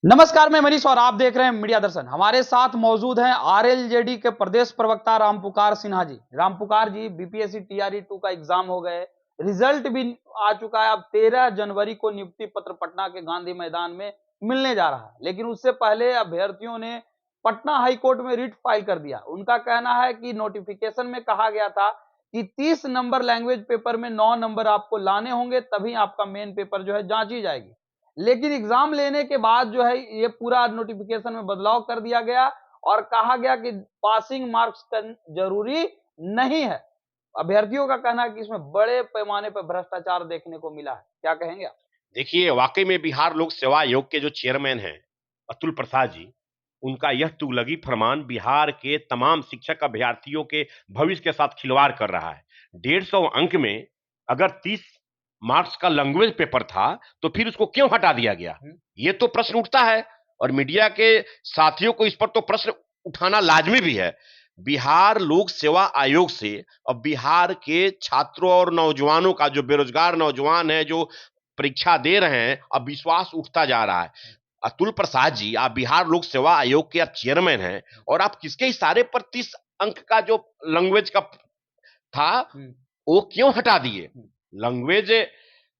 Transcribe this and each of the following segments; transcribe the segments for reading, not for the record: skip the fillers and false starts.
नमस्कार, मैं मनीष और आप देख रहे हैं मीडिया दर्शन। हमारे साथ मौजूद हैं आरएलजेडी के प्रदेश प्रवक्ता रामपुकार सिन्हा जी। रामपुकार जी, बीपीएससी टीआरई 2 का एग्जाम हो गए, रिजल्ट भी आ चुका है। अब 13 जनवरी को नियुक्ति पत्र पटना के गांधी मैदान में मिलने जा रहा है, लेकिन उससे पहले अभ्यर्थियों ने पटना हाई कोर्ट में रिट फाइल कर दिया। उनका कहना है कि नोटिफिकेशन में कहा गया था कि 30 नंबर लैंग्वेज पेपर में 9 नंबर आपको लाने होंगे, तभी आपका मेन पेपर जो है जांची जाएगी। लेकिन एग्जाम लेने के बाद जो है ये पूरा नोटिफिकेशन में बदलाव कर दिया गया और कहा गया कि पासिंग मार्क्स जरूरी नहीं है। अभ्यर्थियों का कहना है कि इसमें बड़े पैमाने पर भ्रष्टाचार देखने को मिला है। क्या कहेंगे आप? देखिए, वाकई में बिहार लोक सेवा आयोग के जो चेयरमैन हैं, अतुल प्रसाद जी, उनका यह तुगलकी फरमान बिहार के तमाम शिक्षक अभ्यर्थियों के भविष्य के साथ खिलवाड़ कर रहा है। 150 अंक में अगर 30 मार्क्स का लैंग्वेज पेपर था, तो फिर उसको क्यों हटा दिया गया? ये तो प्रश्न उठता है और मीडिया के साथियों को इस पर तो प्रश्न उठाना लाजमी भी है। बिहार लोक सेवा आयोग से अब बिहार के छात्रों और नौजवानों का, जो बेरोजगार नौजवान है, जो परीक्षा दे रहे हैं, अब विश्वास उठता जा रहा है। अतुल प्रसाद जी, आप बिहार लोक सेवा आयोग के आप चेयरमैन हैं और आप किसके इशारे पर 30 अंक का जो लैंग्वेज का था वो क्यों हटा दिए? लैंग्वेज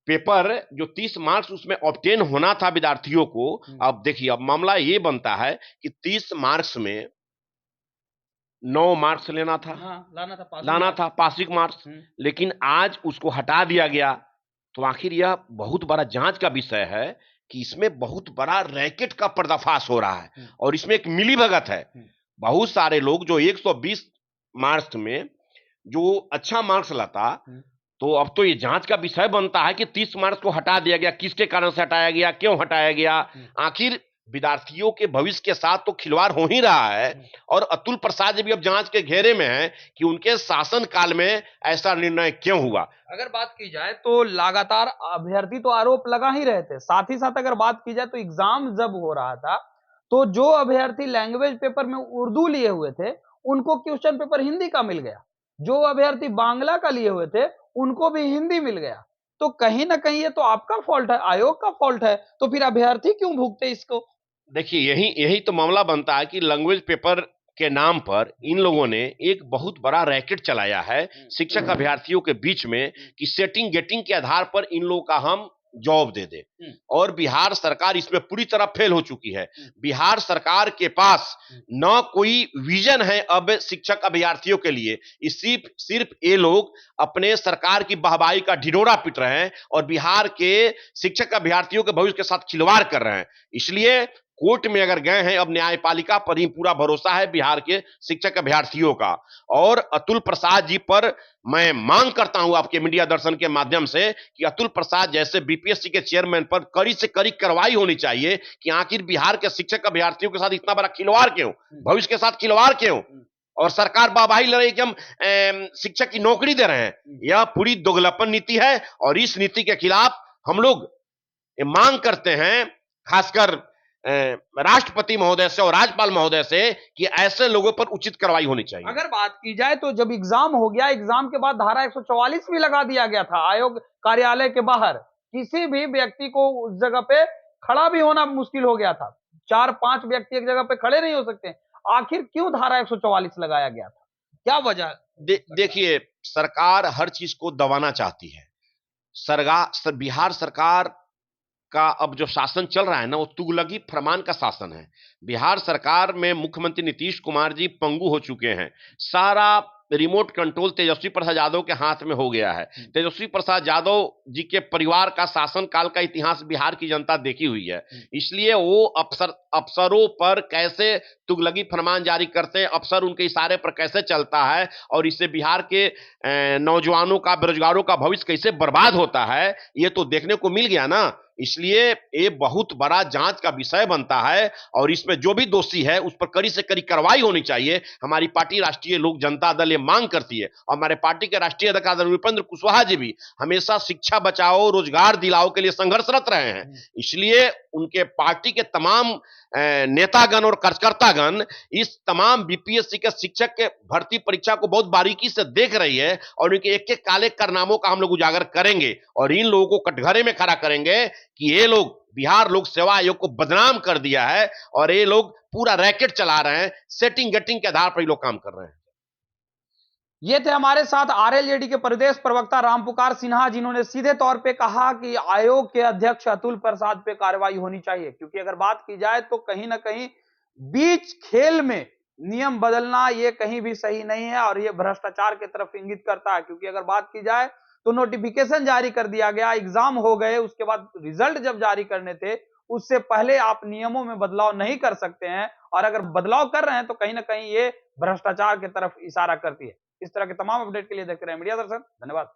पेपर जो 30 मार्क्स उसमें ऑब्टेन होना था विद्यार्थियों को, अब देखिए, अब मामला ये बनता है कि 30 मार्क्स में 9 मार्क्स लेना था, लाना था पासिंग मार्क्स, लेकिन आज उसको हटा दिया गया। तो आखिर यह बहुत बड़ा जांच का विषय है कि इसमें बहुत बड़ा रैकेट का पर्दाफाश हो रहा है और इसमें एक मिलीभगत है। बहुत सारे लोग जो 120 मार्क्स में जो अच्छा मार्क्स लाता, तो अब तो ये जांच का विषय बनता है कि 30 मार्क्स को हटा दिया गया, किसके कारण से हटाया गया, क्यों हटाया गया? आखिर विद्यार्थियों के भविष्य के साथ तो खिलवाड़ हो ही रहा है और अतुल प्रसाद जी भी अब जांच के घेरे में हैं कि उनके शासन काल में ऐसा निर्णय क्यों हुआ। अगर बात की जाए तो लगातार अभ्यर्थी तो आरोप लगा ही रहे थे। साथ ही साथ अगर बात की जाए तो एग्जाम जब हो रहा था, तो जो अभ्यर्थी लैंग्वेज पेपर में उर्दू लिए हुए थे, उनको क्वेश्चन पेपर हिंदी का मिल गया। जो अभ्यर्थी बांग्ला का लिए हुए थे, उनको भी हिंदी मिल गया। तो कहीं ना कहीं ये तो आपका फॉल्ट है, आयोग का फॉल्ट है। तो फिर अभ्यर्थी क्यों भुगते इसको? देखिए, यही यही तो मामला बनता है कि लैंग्वेज पेपर के नाम पर इन लोगों ने एक बहुत बड़ा रैकेट चलाया है शिक्षक अभ्यर्थियों के बीच में कि सेटिंग गेटिंग के आधार पर इन लोगों का हम जॉब दे दे। और बिहार सरकार इसमें पूरी तरह फेल हो चुकी है। बिहार सरकार के पास न कोई विजन है अब शिक्षक अभ्यर्थियों के लिए। सिर्फ सिर्फ ये लोग अपने सरकार की वाहवाही का ढिढोरा पीट रहे हैं और बिहार के शिक्षक अभ्यर्थियों के भविष्य के साथ खिलवाड़ कर रहे हैं। इसलिए कोर्ट में अगर गए हैं, अब न्यायपालिका पर ही पूरा भरोसा है बिहार के शिक्षक अभ्यर्थियों का। और अतुल प्रसाद जी पर मैं मांग करता हूं आपके मीडिया दर्शन के माध्यम से कि अतुल प्रसाद जैसे बीपीएससी के चेयरमैन पर कड़ी से कड़ी कार्रवाई होनी चाहिए कि आखिर बिहार के शिक्षक अभ्यर्थियों के साथ इतना बड़ा खिलवाड़ क्यों, भविष्य के साथ खिलवाड़ क्यों? और सरकार वाहवाही ले रही कि हम शिक्षक की नौकरी दे रहे हैं। यह पूरी दोगलापन नीति है और इस नीति के खिलाफ हम लोग मांग करते हैं, खासकर राष्ट्रपति महोदय से और राज्यपाल महोदय से, कि ऐसे लोगों पर उचित कार्रवाई होनी चाहिए। अगर बात की जाए तो जब एग्जाम हो गया, एग्जाम के बाद धारा 144 भी लगा दिया गया था आयोग कार्यालय के बाहर। किसी भी व्यक्ति को उस जगह पे खड़ा भी होना मुश्किल हो गया था। 4-5 व्यक्ति एक जगह पे खड़े नहीं हो सकते। आखिर क्यों धारा 144 लगाया गया था? क्या वजह? देखिए, सरकार हर चीज को दबाना चाहती है। बिहार सरकार का अब जो शासन चल रहा है ना, वो तुगलकी फरमान का शासन है। बिहार सरकार में मुख्यमंत्री नीतीश कुमार जी पंगु हो चुके हैं। सारा रिमोट कंट्रोल तेजस्वी प्रसाद यादव के हाथ में हो गया है। तेजस्वी प्रसाद यादव जी के परिवार का शासन काल का इतिहास बिहार की जनता देखी हुई है। इसलिए वो अफसरों पर कैसे तुगलकी फरमान जारी करते हैं, अफसर उनके इशारे पर कैसे चलता है और इससे बिहार के नौजवानों का, बेरोजगारों का भविष्य कैसे बर्बाद होता है, ये तो देखने को मिल गया ना। इसलिए ये बहुत बड़ा जांच का विषय बनता है और इसमें जो भी दोषी है उस पर कड़ी से कड़ी कार्रवाई होनी चाहिए। हमारी पार्टी राष्ट्रीय लोक जनता दल ये मांग करती है और हमारे पार्टी के राष्ट्रीय अध्यक्ष आदरणीय उपेंद्र कुशवाहा जी भी हमेशा शिक्षा बचाओ, रोजगार दिलाओ के लिए संघर्षरत रहे हैं। इसलिए उनके पार्टी के तमाम नेतागण और कार्यकर्तागण इस तमाम बीपीएससी के शिक्षक के भर्ती परीक्षा को बहुत बारीकी से देख रही है और उनके एक एक काले कारनामों का हम लोग उजागर करेंगे और इन लोगों को कटघरे में खड़ा करेंगे कि ये लोग बिहार लोक सेवा आयोग को बदनाम कर दिया है और ये लोग पूरा रैकेट चला रहे हैं, सेटिंग गेटिंग के आधार पर ये लोग काम कर रहे हैं। ये थे हमारे साथ आरएलजेडी के प्रदेश प्रवक्ता रामपुकार सिन्हा, जिन्होंने सीधे तौर पे कहा कि आयोग के अध्यक्ष अतुल प्रसाद पे कार्रवाई होनी चाहिए, क्योंकि अगर बात की जाए तो कहीं ना कहीं बीच खेल में नियम बदलना ये कहीं भी सही नहीं है और ये भ्रष्टाचार की तरफ इंगित करता है। क्योंकि अगर बात की जाए तो नोटिफिकेशन जारी कर दिया गया, एग्जाम हो गए, उसके बाद रिजल्ट जब जारी करने थे उससे पहले आप नियमों में बदलाव नहीं कर सकते हैं, और अगर बदलाव कर रहे हैं तो कहीं ना कहीं ये भ्रष्टाचार की तरफ इशारा करती है। इस तरह के तमाम अपडेट के लिए देखते रहे मीडिया दर्शन। धन्यवाद।